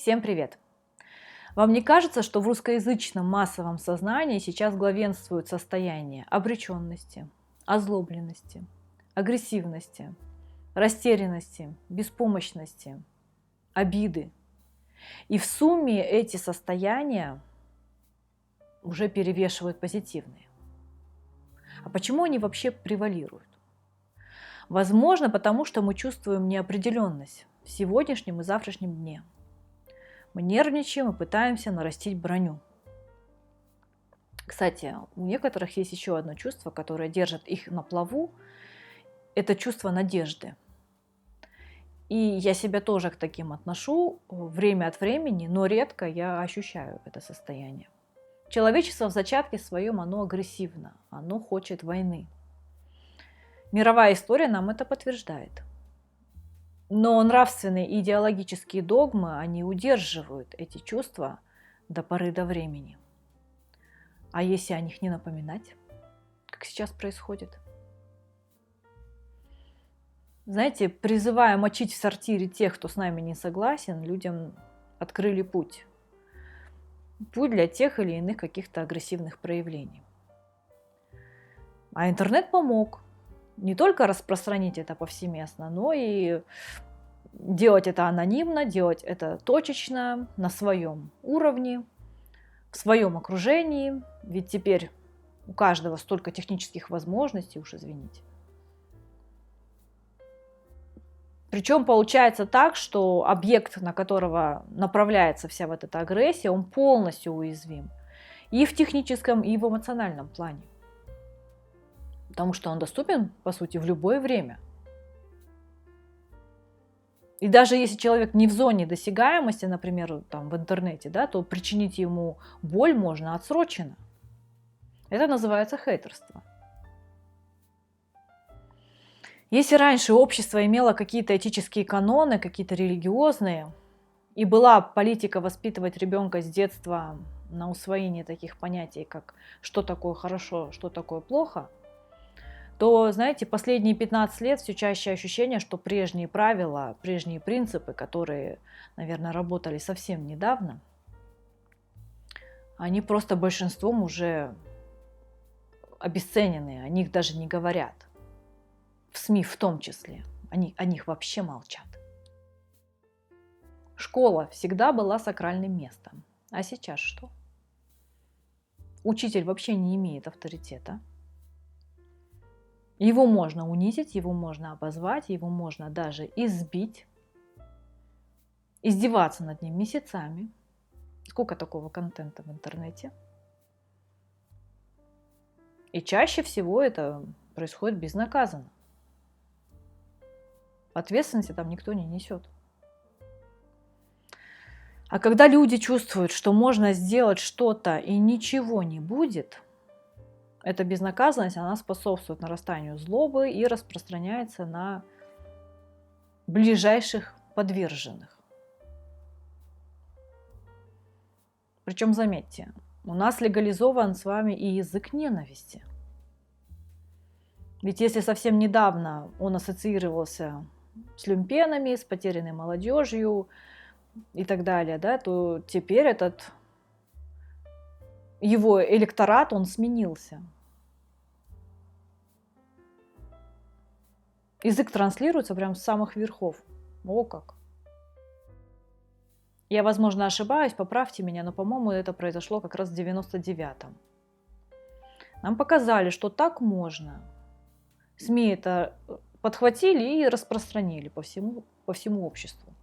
Всем привет! Вам не кажется, что в русскоязычном массовом сознании сейчас главенствует состояние обреченности, озлобленности, агрессивности, растерянности, беспомощности, обиды? И в сумме эти состояния уже перевешивают позитивные. А почему они вообще превалируют? Возможно, потому что мы чувствуем неопределенность в сегодняшнем и завтрашнем дне. Мы нервничаем и пытаемся нарастить броню. Кстати, у некоторых есть еще одно чувство, которое держит их на плаву. Это чувство надежды. И я себя тоже к таким отношу время от времени, но редко я ощущаю это состояние. Человечество в зачатке своем, оно агрессивно, оно хочет войны. Мировая история нам это подтверждает. Но нравственные и идеологические догмы, они удерживают эти чувства до поры до времени. А если о них не напоминать, как сейчас происходит? Знаете, призывая мочить в сортире тех, кто с нами не согласен, людям открыли путь. Путь для тех или иных каких-то агрессивных проявлений. А интернет помог. Не только распространить это повсеместно, но и делать это анонимно, делать это точечно, на своем уровне, в своем окружении. Ведь теперь у каждого столько технических возможностей, уж извините. Причем получается так, что объект, на которого направляется вся вот эта агрессия, он полностью уязвим. И в техническом, и в эмоциональном плане. Потому что он доступен, по сути, в любое время. И даже если человек не в зоне досягаемости, например, там, в интернете, да, то причинить ему боль можно отсроченно. Это называется хейтерство. Если раньше общество имело какие-то этические каноны, какие-то религиозные, и была политика воспитывать ребенка с детства на усвоение таких понятий, как что такое хорошо, что такое плохо, то, знаете, последние 15 лет все чаще ощущение, что прежние правила, прежние принципы, которые, наверное, работали совсем недавно, они просто большинством уже обесценены, о них даже не говорят. В СМИ в том числе. Они о них вообще молчат. Школа всегда была сакральным местом. А сейчас что? Учитель вообще не имеет авторитета. Его можно унизить, его можно обозвать, его можно даже избить, издеваться над ним месяцами. Сколько такого контента в интернете? И чаще всего это происходит безнаказанно. Ответственности там никто не несет. А когда люди чувствуют, что можно сделать что-то и ничего не будет, эта безнаказанность, она способствует нарастанию злобы и распространяется на ближайших подверженных. Причем, заметьте, у нас легализован с вами и язык ненависти. Ведь если совсем недавно он ассоциировался с люмпенами, с потерянной молодежью и так далее, да, то теперь его электорат, он сменился. Язык транслируется прямо с самых верхов. О как! Я, возможно, ошибаюсь, поправьте меня, но, по-моему, это произошло как раз в 99-м. Нам показали, что так можно. СМИ это подхватили и распространили по всему обществу.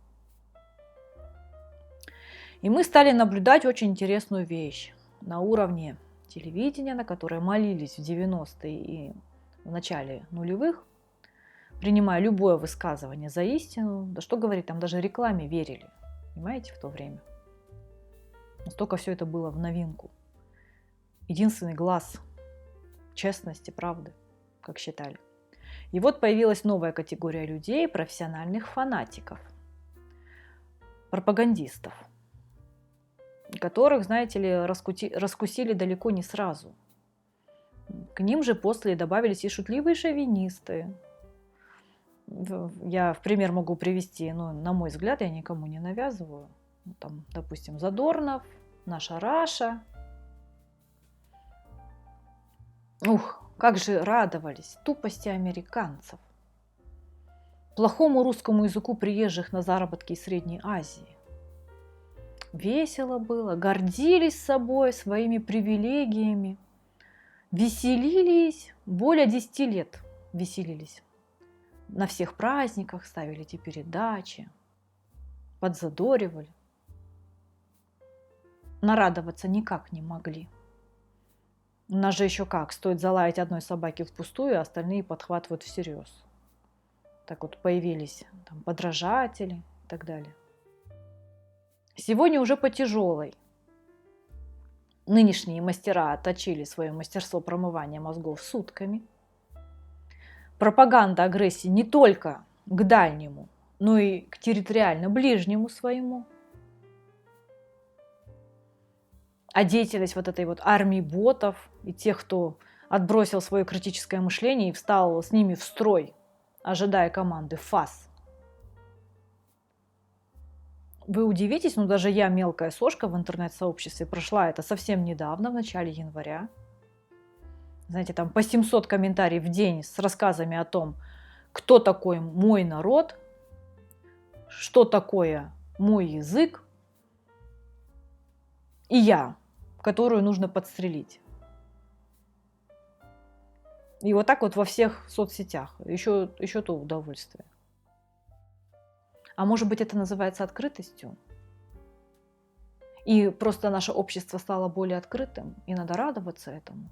И мы стали наблюдать очень интересную вещь на уровне телевидения, на которое молились в 90-е и в начале нулевых, принимая любое высказывание за истину. Да что говорить, там даже рекламе верили, понимаете, в то время. Настолько все это было в новинку. Единственный глаз честности, правды, как считали. И вот появилась новая категория людей, профессиональных фанатиков, пропагандистов, которых, знаете ли, раскусили далеко не сразу. К ним же после добавились и шутливые шовинисты. Я в пример могу привести, но, на мой взгляд, я никому не навязываю. Ну, там, допустим, Задорнов, наша Раша. Ух, как же радовались тупости американцев, плохому русскому языку приезжих на заработки из Средней Азии. Весело было, гордились собой, своими привилегиями, веселились, более 10 лет веселились. На всех праздниках ставили эти передачи, подзадоривали. Нарадоваться никак не могли. У нас же еще как, стоит залаять одной собаке впустую, а остальные подхватывают всерьез. Так вот появились там подражатели и так далее. Сегодня уже по тяжелой. Нынешние мастера отточили свое мастерство промывания мозгов сутками. Пропаганда агрессии не только к дальнему, но и к территориально ближнему своему. А деятельность вот этой вот армии ботов и тех, кто отбросил свое критическое мышление и встал с ними в строй, ожидая команды ФАС. Вы удивитесь, но даже я, мелкая сошка в интернет-сообществе, прошла это совсем недавно, в начале января. Знаете, там по 700 комментариев в день с рассказами о том, кто такой мой народ, что такое мой язык, и я, которую нужно подстрелить. И вот так вот во всех соцсетях. Еще то удовольствие. А может быть, это называется открытостью? И просто наше общество стало более открытым, и надо радоваться этому.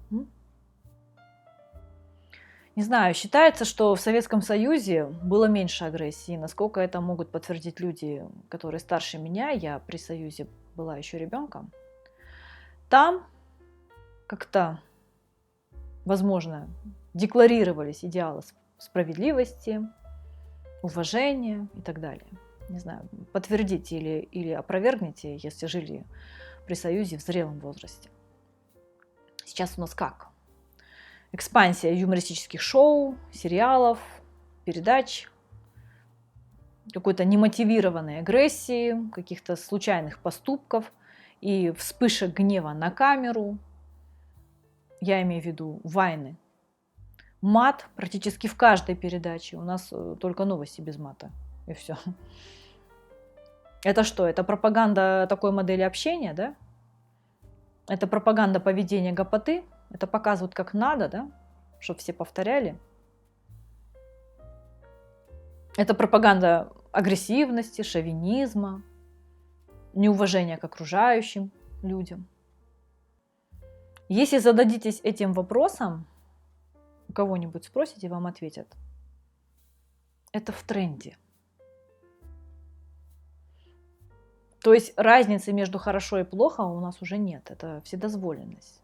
Не знаю, считается, что в Советском Союзе было меньше агрессии. Насколько это могут подтвердить люди, которые старше меня, я при Союзе была еще ребенком. Там как-то, возможно, декларировались идеалы справедливости, уважения и так далее. Не знаю, подтвердите или опровергните, если жили при Союзе в зрелом возрасте. Сейчас у нас как? Экспансия юмористических шоу, сериалов, передач, какой-то немотивированной агрессии, каких-то случайных поступков и вспышек гнева на камеру. Я имею в виду вайны. Мат практически в каждой передаче. У нас только новости без мата. И все. Это что? Это пропаганда такой модели общения, да? Это пропаганда поведения гопоты? Это показывают как надо, да? Чтобы все повторяли. Это пропаганда агрессивности, шовинизма, неуважения к окружающим людям. Если зададитесь этим вопросом, у кого-нибудь спросите, вам ответят. Это в тренде. То есть разницы между хорошо и плохо у нас уже нет. Это вседозволенность.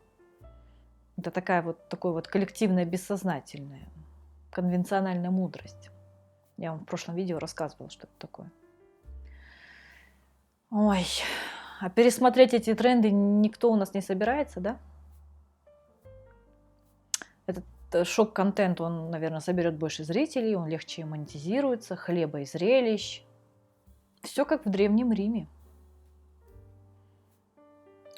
Это такое вот коллективное бессознательное, конвенциональная мудрость. Я вам в прошлом видео рассказывала, что это такое. Ой, а пересмотреть эти тренды никто у нас не собирается, да? Этот шок-контент, он, наверное, соберет больше зрителей, он легче монетизируется, хлеба и зрелищ. Все как в Древнем Риме.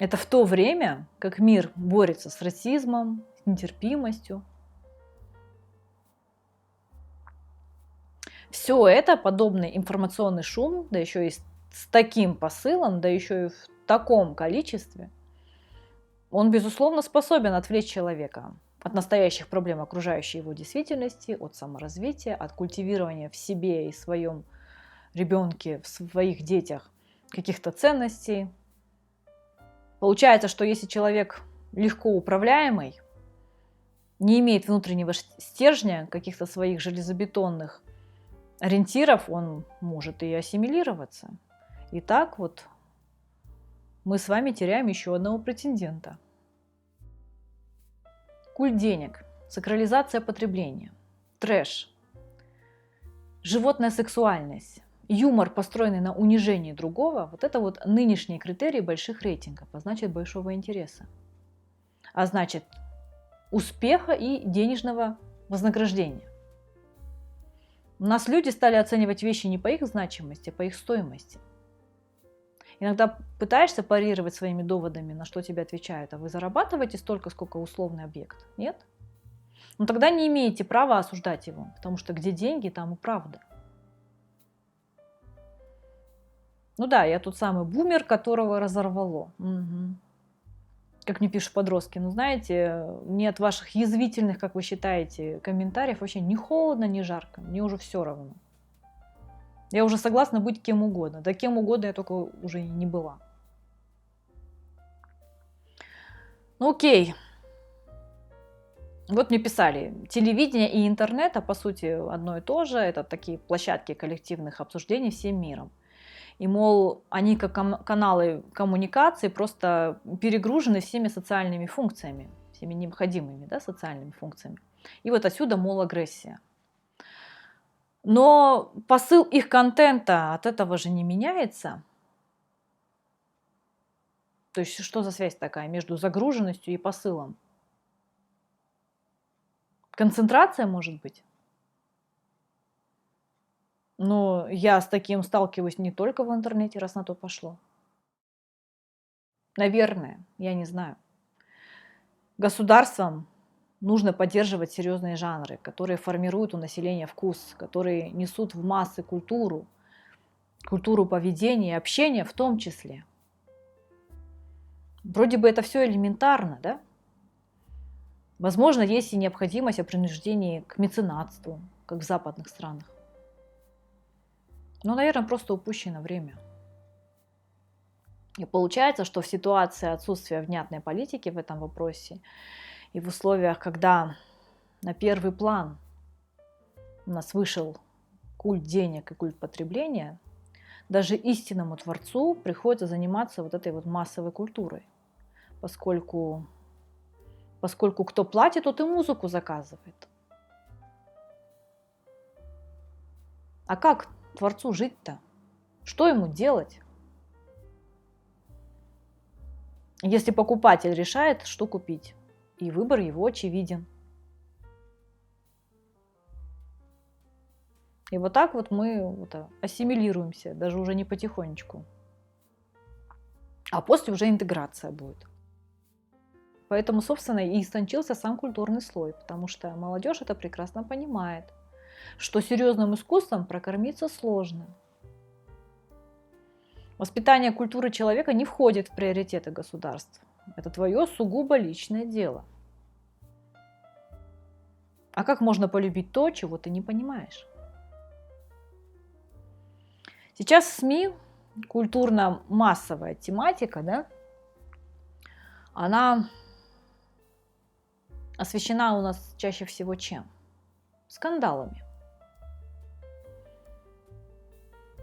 Это в то время, как мир борется с расизмом, с нетерпимостью. Все это, подобный информационный шум, да еще и с таким посылом, да еще и в таком количестве, он, безусловно, способен отвлечь человека от настоящих проблем окружающей его действительности, от саморазвития, от культивирования в себе и своем ребенке, в своих детях каких-то ценностей. Получается, что если человек легко управляемый, не имеет внутреннего стержня, каких-то своих железобетонных ориентиров, он может и ассимилироваться. И так вот мы с вами теряем еще одного претендента. Культ денег, сакрализация потребления, трэш, животная сексуальность, юмор, построенный на унижении другого, вот это вот нынешние критерии больших рейтингов, а значит большого интереса. А значит успеха и денежного вознаграждения. У нас люди стали оценивать вещи не по их значимости, а по их стоимости. Иногда пытаешься парировать своими доводами, на что тебе отвечают, а вы зарабатываете столько, сколько условный объект? Нет? Ну тогда не имеете права осуждать его, потому что где деньги, там и правда. Ну да, я тот самый бумер, которого разорвало. Мгм. Как мне пишут подростки, ну знаете, мне от ваших язвительных, как вы считаете, комментариев вообще ни холодно, ни жарко. Мне уже все равно. Я уже согласна быть кем угодно. Да кем угодно я только уже и не была. Ну окей. Вот мне писали, телевидение и интернет, а по сути одно и то же, это такие площадки коллективных обсуждений всем миром. И, мол, они как каналы коммуникации просто перегружены всеми социальными функциями, всеми необходимыми, да, социальными функциями. И вот отсюда, мол, агрессия. Но посыл их контента от этого же не меняется. То есть что за связь такая между загруженностью и посылом? Концентрация, может быть? Но я с таким сталкиваюсь не только в интернете, раз на то пошло. Наверное, я не знаю. Государствам нужно поддерживать серьезные жанры, которые формируют у населения вкус, которые несут в массы культуру, культуру поведения и общения в том числе. Вроде бы это все элементарно, да? Возможно, есть и необходимость о принуждении к меценатству, как в западных странах. Но, наверное, просто упущено время. И получается, что в ситуации отсутствия внятной политики в этом вопросе и в условиях, когда на первый план у нас вышел культ денег и культ потребления, даже истинному творцу приходится заниматься вот этой вот массовой культурой, поскольку кто платит, тот и музыку заказывает. А как творцу жить-то? Что ему делать? Если покупатель решает, что купить, и выбор его очевиден. И вот так вот мы ассимилируемся, даже уже не потихонечку. А после уже интеграция будет. Поэтому, собственно, и истончился сам культурный слой, потому что молодежь это прекрасно понимает, что серьезным искусством прокормиться сложно. Воспитание культуры человека не входит в приоритеты государств. Это твое сугубо личное дело. А как можно полюбить то, чего ты не понимаешь? Сейчас в СМИ культурно-массовая тематика, да, она освещена у нас чаще всего чем? Скандалами.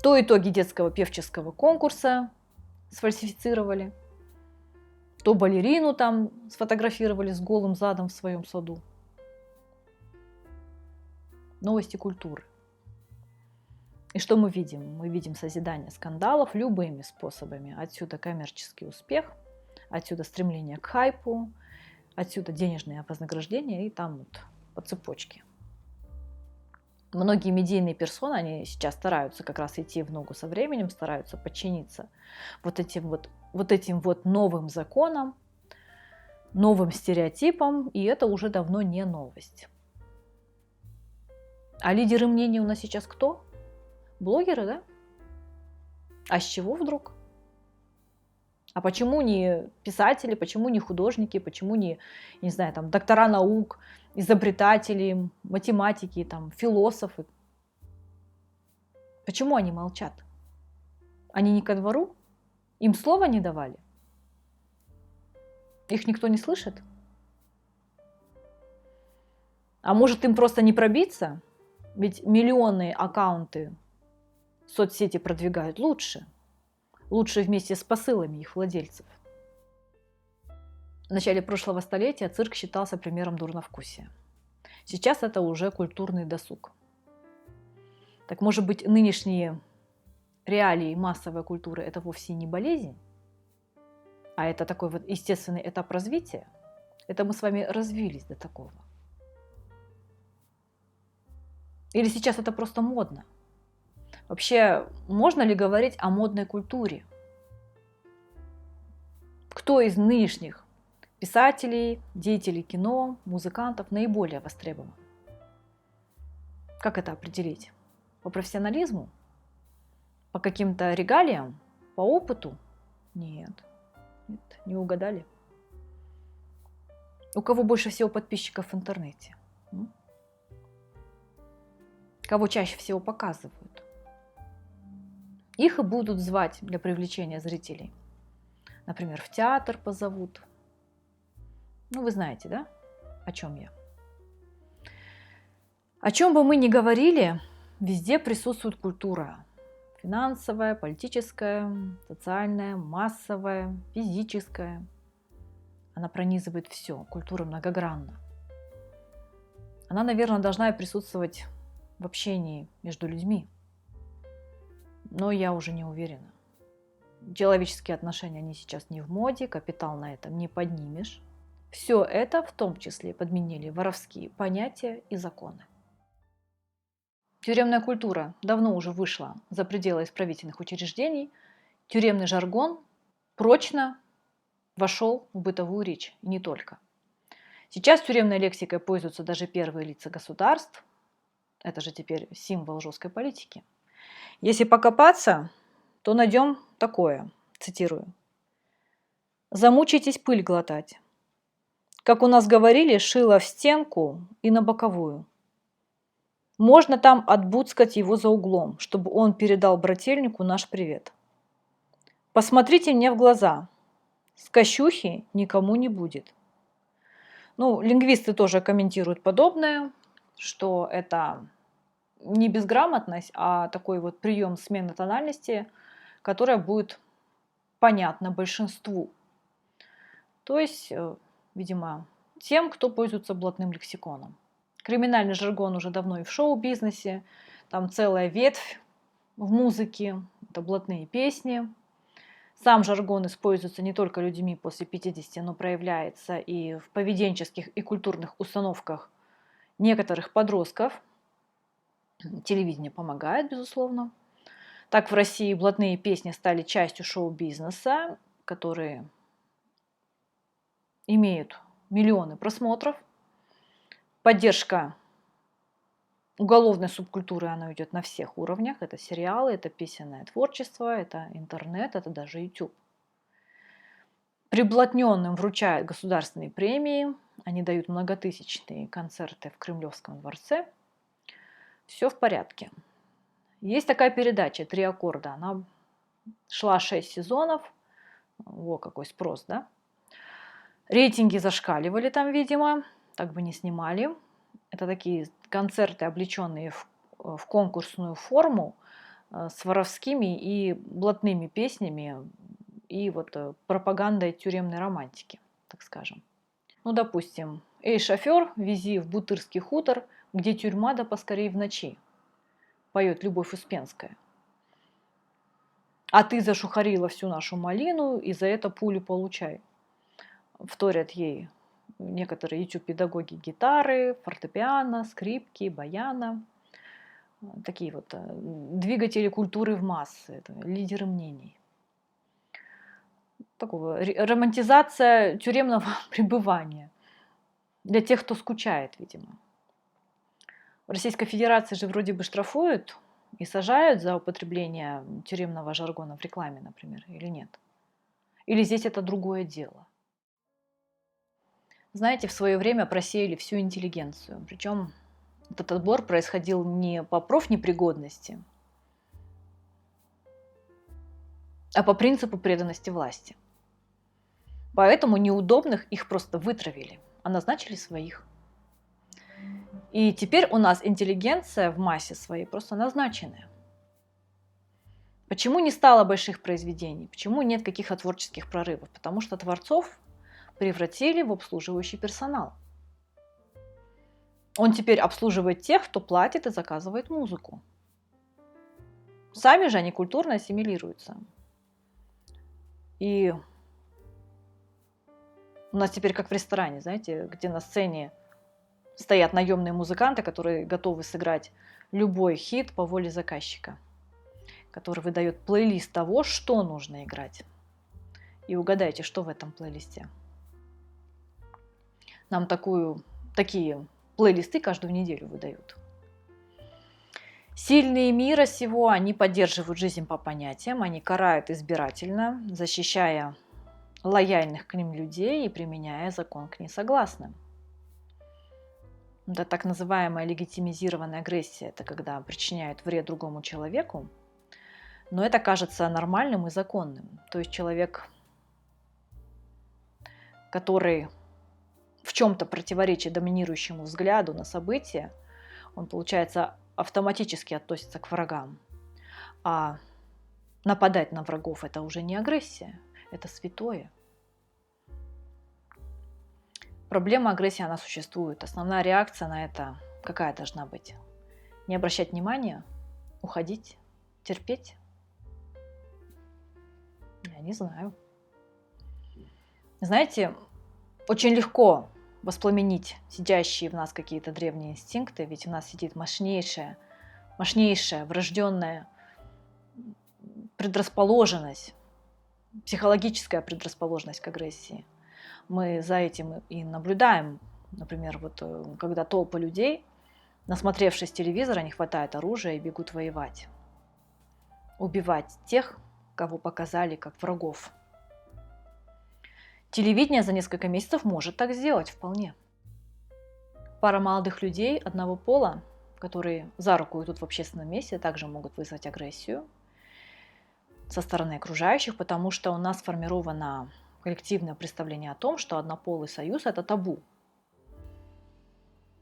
То итоги детского певческого конкурса сфальсифицировали, то балерину там сфотографировали с голым задом в своем саду. Новости культуры. И что мы видим? Мы видим созидание скандалов любыми способами. Отсюда коммерческий успех, отсюда стремление к хайпу, отсюда денежное вознаграждение и там вот по цепочке. Многие медийные персоны, они сейчас стараются как раз идти в ногу со временем, стараются подчиниться вот этим вот новым законам, новым стереотипам, и это уже давно не новость. А лидеры мнений у нас сейчас кто? Блогеры, да? А с чего вдруг? А почему не писатели, почему не художники, почему не знаю, там, доктора наук, изобретатели, математики, там, философы? Почему они молчат? Они не ко двору? Им слова не давали? Их никто не слышит? А может, им просто не пробиться? Ведь миллионные аккаунты соцсети продвигают лучше. Лучше вместе с посылами их владельцев. В начале прошлого столетия цирк считался примером дурновкусия. Сейчас это уже культурный досуг. Так может быть, нынешние реалии массовой культуры – это вовсе не болезнь, а это такой вот естественный этап развития? Это мы с вами развились до такого. Или сейчас это просто модно? Вообще, можно ли говорить о модной культуре? кто из нынешних писателей, деятелей кино, музыкантов наиболее востребован? Как это определить? По профессионализму? По каким-то регалиям? По опыту? Нет, не угадали. У кого больше всего подписчиков в интернете? Кого чаще всего показывают? Их и будут звать для привлечения зрителей. Например, в театр позовут. Ну, вы знаете, да, о чем я? О чем бы мы ни говорили, везде присутствует культура. Финансовая, политическая, социальная, массовая, физическая. Она пронизывает все. Культура многогранна. Она, наверное, должна присутствовать в общении между людьми. Но я уже не уверена. Человеческие отношения, они сейчас не в моде, капитал на этом не поднимешь. Все это в том числе подменили воровские понятия и законы. Тюремная культура давно уже вышла за пределы исправительных учреждений. Тюремный жаргон прочно вошел в бытовую речь, и не только. Сейчас тюремной лексикой пользуются даже первые лица государств. Это же теперь символ жесткой политики. Если покопаться, то найдем такое, цитирую. «Замучитесь пыль глотать. Как у нас говорили, шило в стенку и на боковую. Можно там отбуцкать его за углом, чтобы он передал брательнику наш привет. Посмотрите мне в глаза. Скощухи никому не будет». Ну, лингвисты тоже комментируют подобное, что это не безграмотность, а такой вот прием смены тональности, которая будет понятна большинству. То есть, видимо, тем, кто пользуется блатным лексиконом. Криминальный жаргон уже давно и в шоу-бизнесе, там целая ветвь в музыке, это блатные песни. Сам жаргон используется не только людьми после 50, но проявляется и в поведенческих и культурных установках некоторых подростков. Телевидение помогает, безусловно. Так в России блатные песни стали частью шоу-бизнеса, которые имеют миллионы просмотров. Поддержка уголовной субкультуры, она идет на всех уровнях. Это сериалы, это песенное творчество, это интернет, это даже YouTube. Приблотненным вручают государственные премии, они дают многотысячные концерты в Кремлевском дворце. Все в порядке. Есть такая передача «Три аккорда». Она шла 6 сезонов. Во какой спрос, да? Рейтинги зашкаливали там, видимо. Так бы не снимали. Это такие концерты, облеченные в конкурсную форму, с воровскими и блатными песнями и вот пропагандой тюремной романтики, так скажем. Ну, допустим, «Эй, шофер, вези в Бутырский хутор, где тюрьма да поскорей в ночи», поет Любовь Успенская. «А ты зашухарила всю нашу малину, и за это пулю получай», вторят ей некоторые YouTube-педагоги гитары, фортепиано, скрипки, баяна. Такие вот двигатели культуры в массы, это лидеры мнений. Такого романтизация тюремного пребывания для тех, кто скучает, видимо. В Российской Федерации же вроде бы штрафуют и сажают за употребление тюремного жаргона в рекламе, например, или нет? Или здесь это другое дело? Знаете, в свое время просеяли всю интеллигенцию. Причем этот отбор происходил не по профнепригодности, а по принципу преданности власти. Поэтому неудобных их просто вытравили, а назначили своих. И теперь у нас интеллигенция в массе своей просто назначенная. Почему не стало больших произведений? Почему нет каких-то творческих прорывов? Потому что творцов превратили в обслуживающий персонал. Он теперь обслуживает тех, кто платит и заказывает музыку. Сами же они культурно ассимилируются. И у нас теперь как в ресторане, знаете, где на сцене стоят наемные музыканты, которые готовы сыграть любой хит по воле заказчика, который выдает плейлист того, что нужно играть. И угадайте, что в этом плейлисте. Нам такие плейлисты каждую неделю выдают. Сильные мира сего, они поддерживают жизнь по понятиям, они карают избирательно, защищая лояльных к ним людей и применяя закон к несогласным. Это так называемая легитимизированная агрессия, это когда причиняют вред другому человеку, но это кажется нормальным и законным. То есть человек, который в чем-то противоречит доминирующему взгляду на события, он, получается, автоматически относится к врагам. А нападать на врагов – это уже не агрессия, это святое. Проблема агрессии, она существует. Основная реакция на это какая должна быть? Не обращать внимания, уходить, терпеть? Я не знаю. Знаете, очень легко воспламенить сидящие в нас какие-то древние инстинкты, ведь в нас сидит мощнейшая, врожденная предрасположенность, психологическая предрасположенность к агрессии. Мы за этим и наблюдаем. Например, когда толпы людей, насмотревшись телевизора, не хватает оружия и бегут воевать. Убивать тех, кого показали как врагов. Телевидение за несколько месяцев может так сделать вполне. Пара молодых людей одного пола, которые за руку идут в общественном месте, также могут вызвать агрессию со стороны окружающих, потому что у нас сформировано коллективное представление о том, что однополый союз – это табу.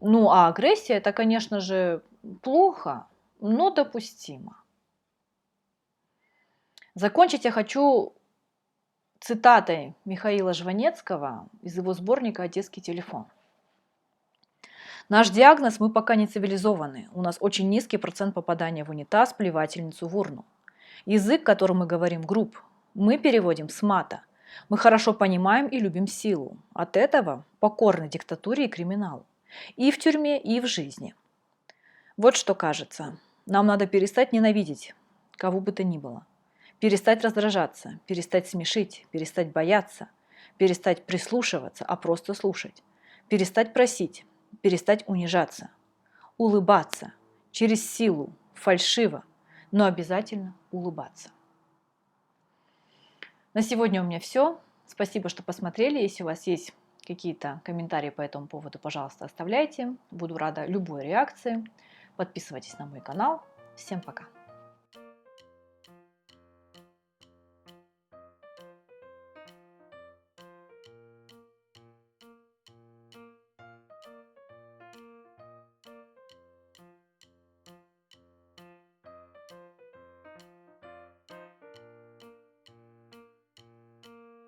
Ну, а агрессия – это, конечно же, плохо, но допустимо. Закончить я хочу цитатой Михаила Жванецкого из его сборника «Одесский телефон». Наш диагноз – мы пока не цивилизованы. У нас очень низкий процент попадания в унитаз, плевательницу, в урну. Язык, которым мы говорим, груб. Мы переводим с мата. Мы хорошо понимаем и любим силу. От этого покорны диктатуре и криминалу. И в тюрьме, и в жизни. Вот что кажется. Нам надо перестать ненавидеть кого бы то ни было. Перестать раздражаться, перестать смешить, перестать бояться, перестать прислушиваться, а просто слушать. Перестать просить, перестать унижаться. Улыбаться. Через силу, фальшиво, но обязательно улыбаться. На сегодня у меня все. Спасибо, что посмотрели. Если у вас есть какие-то комментарии по этому поводу, пожалуйста, оставляйте. Буду рада любой реакции. Подписывайтесь на мой канал. Всем пока.